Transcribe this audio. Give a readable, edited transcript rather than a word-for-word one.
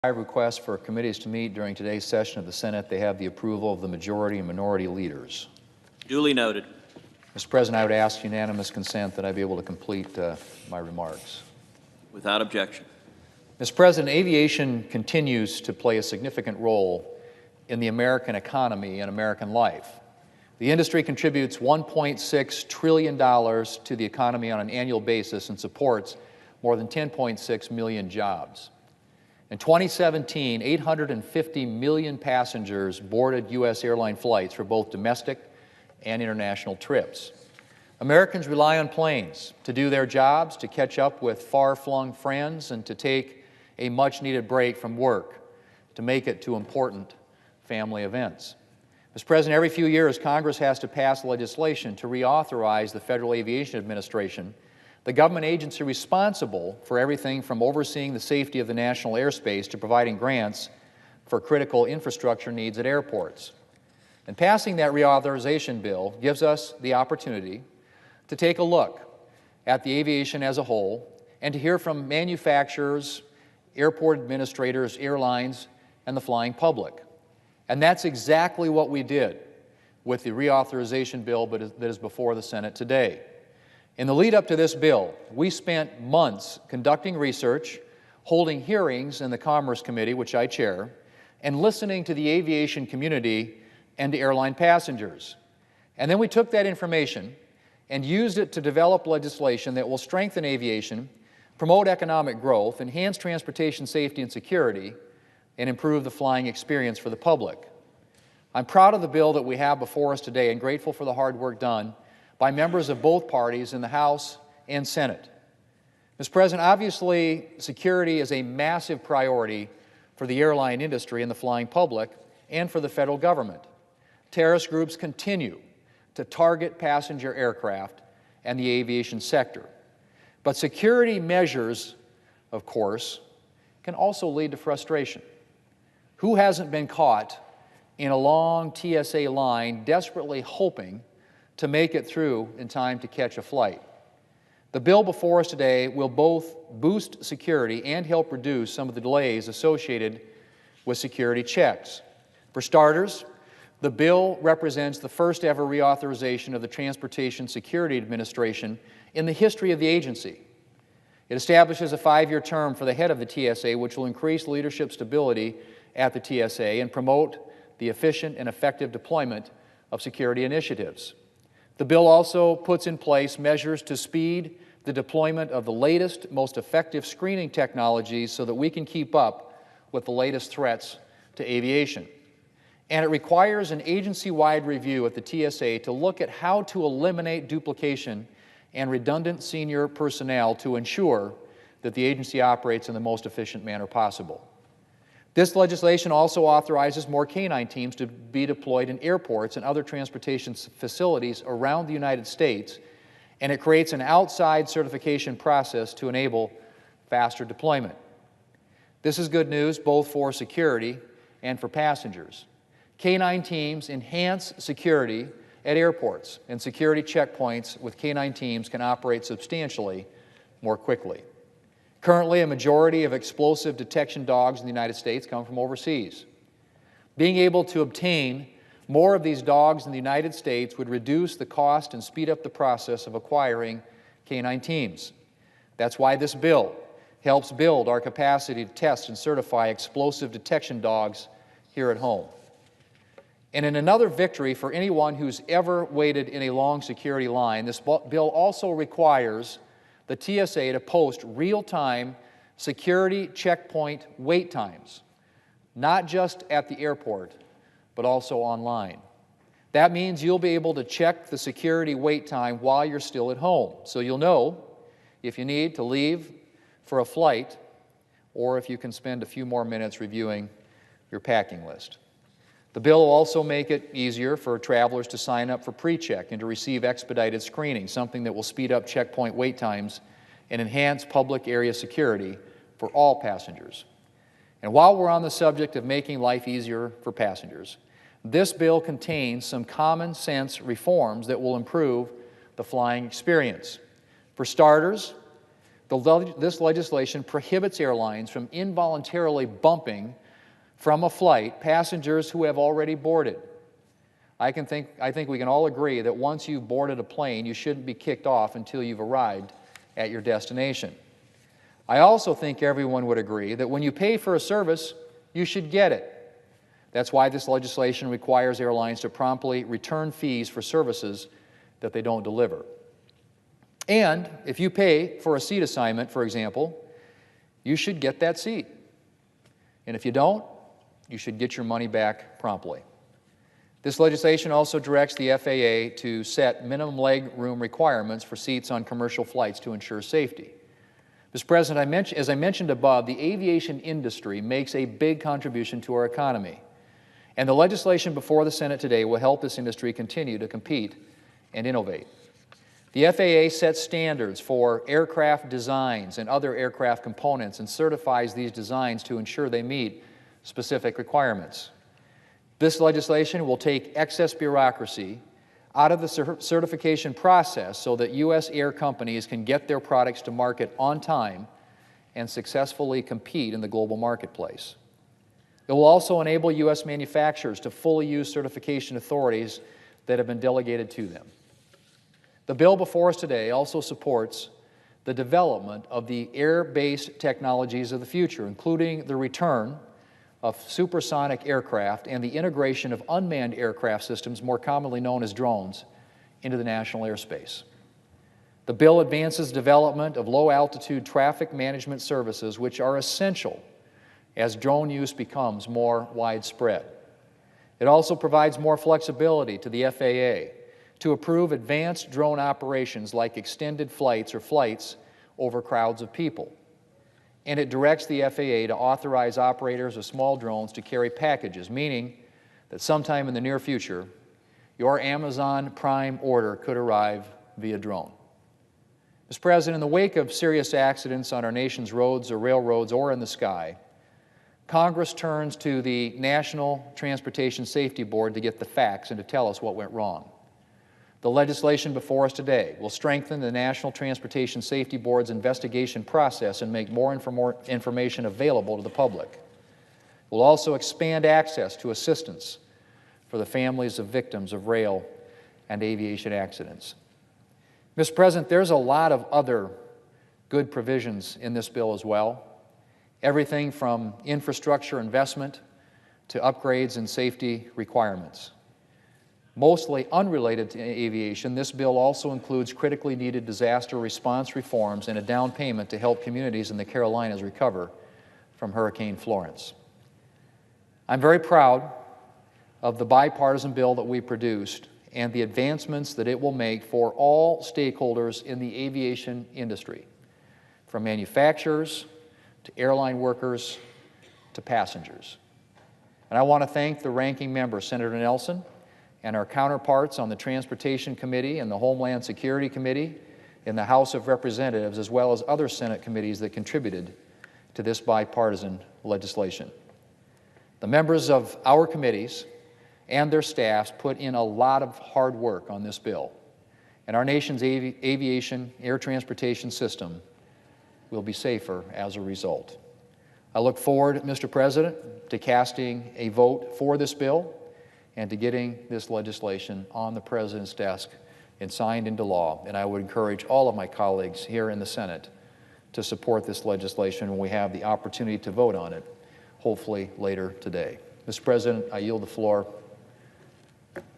Requests for committees to meet during today's session of the Senate. They have the approval of the majority and minority leaders. Duly noted. Mr. President, I would ask unanimous consent that I be able to complete my remarks. Without objection. Mr. President, aviation continues to play a significant role in the American economy and American life. The industry contributes $1.6 trillion to the economy on an annual basis and supports more than 10.6 million jobs. In 2017, 850 million passengers boarded U.S. airline flights for both domestic and international trips. Americans rely on planes to do their jobs, to catch up with far-flung friends, and to take a much-needed break from work, to make it to important family events. Mr. President, every few years, Congress has to pass legislation to reauthorize the Federal Aviation Administration, the government agency responsible for everything from overseeing the safety of the national airspace to providing grants for critical infrastructure needs at airports. And passing that reauthorization bill gives us the opportunity to take a look at the aviation as a whole and to hear from manufacturers, airport administrators, airlines, and the flying public. And that's exactly what we did with the reauthorization bill that is before the Senate today. In the lead up to this bill, we spent months conducting research, holding hearings in the Commerce Committee, which I chair, and listening to the aviation community and to airline passengers. And then we took that information and used it to develop legislation that will strengthen aviation, promote economic growth, enhance transportation safety and security, and improve the flying experience for the public. I'm proud of the bill that we have before us today and grateful for the hard work done by members of both parties in the House and Senate. Mr. President, obviously, security is a massive priority for the airline industry and the flying public and for the federal government. Terrorist groups continue to target passenger aircraft and the aviation sector. But security measures, of course, can also lead to frustration. Who hasn't been caught in a long TSA line desperately hoping to make it through in time to catch a flight? The bill before us today will both boost security and help reduce some of the delays associated with security checks. For starters, the bill represents the first ever reauthorization of the Transportation Security Administration in the history of the agency. It establishes a 5-year term for the head of the TSA, which will increase leadership stability at the TSA and promote the efficient and effective deployment of security initiatives. The bill also puts in place measures to speed the deployment of the latest, most effective screening technologies so that we can keep up with the latest threats to aviation. And it requires an agency-wide review at the TSA to look at how to eliminate duplication and redundant senior personnel to ensure that the agency operates in the most efficient manner possible. This legislation also authorizes more K-9 teams to be deployed in airports and other transportation facilities around the United States, and it creates an outside certification process to enable faster deployment. This is good news both for security and for passengers. K-9 teams enhance security at airports, and security checkpoints with K-9 teams can operate substantially more quickly. Currently, a majority of explosive detection dogs in the United States come from overseas. Being able to obtain more of these dogs in the United States would reduce the cost and speed up the process of acquiring K-9 teams. That's why this bill helps build our capacity to test and certify explosive detection dogs here at home. And in another victory for anyone who's ever waited in a long security line, this bill also requires the TSA to post real-time security checkpoint wait times, not just at the airport, but also online. That means you'll be able to check the security wait time while you're still at home, so you'll know if you need to leave for a flight or if you can spend a few more minutes reviewing your packing list. The bill will also make it easier for travelers to sign up for pre-check and to receive expedited screening, something that will speed up checkpoint wait times and enhance public area security for all passengers. And while we're on the subject of making life easier for passengers, this bill contains some common sense reforms that will improve the flying experience. For starters, This legislation prohibits airlines from involuntarily bumping from a flight passengers who have already boarded. I think we can all agree that once you've boarded a plane, you shouldn't be kicked off until you've arrived at your destination. I also think everyone would agree that when you pay for a service, you should get it. That's why this legislation requires airlines to promptly return fees for services that they don't deliver. And if you pay for a seat assignment, for example, you should get that seat. And if you don't, you should get your money back promptly. This legislation also directs the FAA to set minimum leg room requirements for seats on commercial flights to ensure safety. Mr. President, as I mentioned above, the aviation industry makes a big contribution to our economy. And the legislation before the Senate today will help this industry continue to compete and innovate. The FAA sets standards for aircraft designs and other aircraft components and certifies these designs to ensure they meet specific requirements. This legislation will take excess bureaucracy out of the certification process so that U.S. air companies can get their products to market on time and successfully compete in the global marketplace. It will also enable U.S. manufacturers to fully use certification authorities that have been delegated to them. The bill before us today also supports the development of the air-based technologies of the future, including the return of supersonic aircraft and the integration of unmanned aircraft systems, more commonly known as drones, into the national airspace. The bill advances development of low-altitude traffic management services, which are essential as drone use becomes more widespread. It also provides more flexibility to the FAA to approve advanced drone operations like extended flights or flights over crowds of people. And it directs the FAA to authorize operators of small drones to carry packages, meaning that sometime in the near future, your Amazon Prime order could arrive via drone. Mr. President, in the wake of serious accidents on our nation's roads or railroads or in the sky, Congress turns to the National Transportation Safety Board to get the facts and to tell us what went wrong. The legislation before us today will strengthen the National Transportation Safety Board's investigation process and make more information available to the public. It will also expand access to assistance for the families of victims of rail and aviation accidents. Mr. President, there's a lot of other good provisions in this bill as well. Everything from infrastructure investment to upgrades and safety requirements. Mostly unrelated to aviation, this bill also includes critically needed disaster response reforms and a down payment to help communities in the Carolinas recover from Hurricane Florence. I'm very proud of the bipartisan bill that we produced and the advancements that it will make for all stakeholders in the aviation industry, from manufacturers to airline workers to passengers. And I want to thank the ranking member, Senator Nelson, and our counterparts on the Transportation Committee and the Homeland Security Committee in the House of Representatives, as well as other Senate committees that contributed to this bipartisan legislation. The members of our committees and their staffs put in a lot of hard work on this bill, and our nation's aviation air transportation system will be safer as a result. I look forward, Mr. President, to casting a vote for this bill and to getting this legislation on the President's desk and signed into law. And I would encourage all of my colleagues here in the Senate to support this legislation when we have the opportunity to vote on it, hopefully later today. Mr. President, I yield the floor